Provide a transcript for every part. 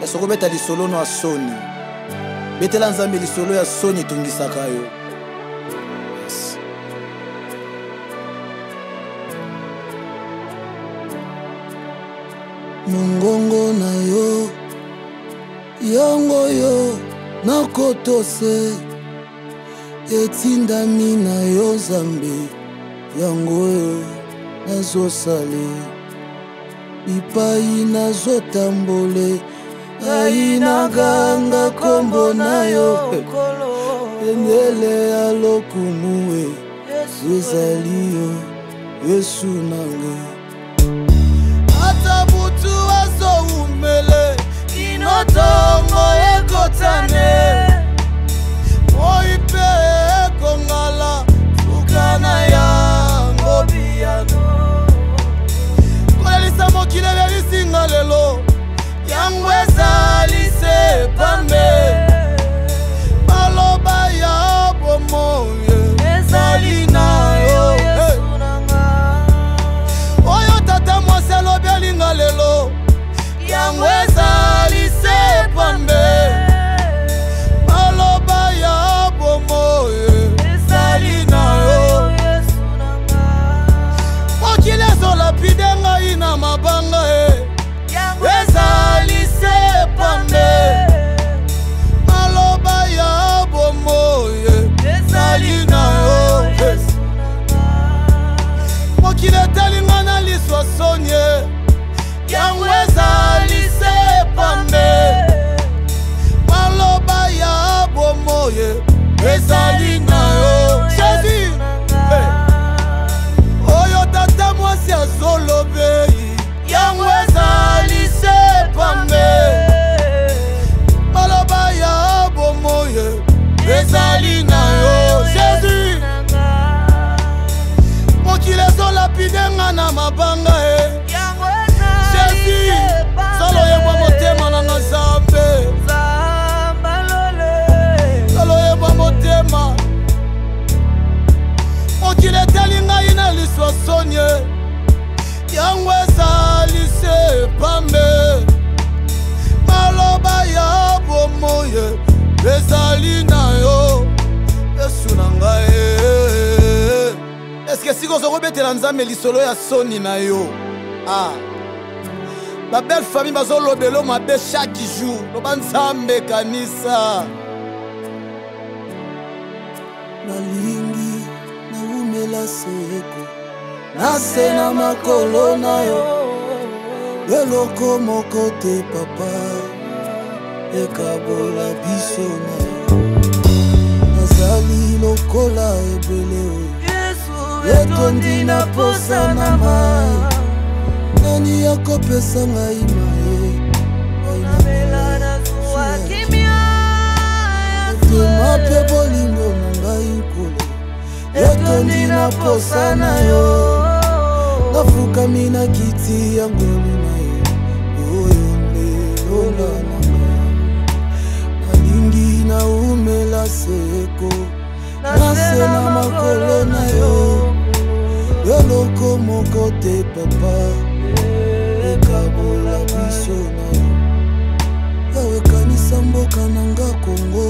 Soko beta lisolo no asoni. Betela nzambe lisolo ya soni tungisaka yo. Yes. Mongongo na yo yango yo nakotose etindami na yo Nzambe yango yo nazosale bipai nazotambole aina ganga kombo na yo endele ya lokumu ezali yo Yesu nange ata butu azoumele inotongo ekotane moipe ekongala fukana yango biyano kolelisa mokili elisinga lelo yango ezali se pambe maloba ya bomoye ezali na yo oyo tata mwasi alobi alinga lelo yango ezali se pambe maloba ya bomoye ezali na yo mokili ezolapide ngai na mabanga ezali se pambe maloba ya bomoye ezali na yo mokili etalinga na liswa sonye yango ezali se pambe maloba ya bomoye ezali na yo Jésus oyo tata mwasi azolobe yango ezali se pambe maloba ya bomoye ezali na yo Jésus mokili ezolapidenga na mabanga Jésus solo yebwa motema na Nzambe solo yebwa motema mokili etali ngai na liswa sonye yango ezali se pambe maloba ya bomoye ezali na yo Yesu na ngai eske siko ozokobetela Nzambe lisolo ya soni na yo ba belle famille bazolobelo mabe chaque jour loba Nzambe kanisa nalingi naumela seko nase na makolo na yo eloko moko te papa ekabola biso na yo nazali lokola ebele etondi na posa na mai nani akopesa ngai mae ainamela na zuwa kimia mape bolingo na ngai nkolo etondi na posa na yo nafukami na kiti ya ngolu na yo oyo ndelola na ngai nalingi naumela seko nase na makolo na yo eloko moko te papa ekabola biso na yo yawe kanisa mboka na nga Kongo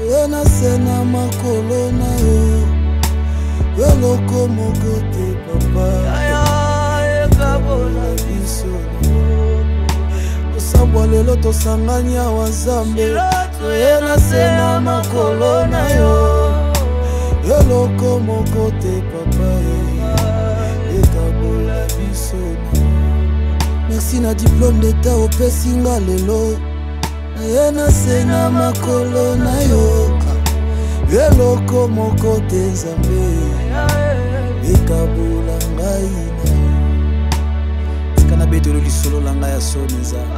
oyo nase na makolo na yo eloko moko te papa ekabola biso na yo osambwa lelo tosangani awa Nzambe oyo nase na makolo na yo eloko moko te papa ekabola biso na yo merci na diplôme d'état opesi nga lelo naye nase na makolo na yo eloko moko te Nzambe ekabola ngai na yo tika na betelo lisolo la ngai ya soni Nzambe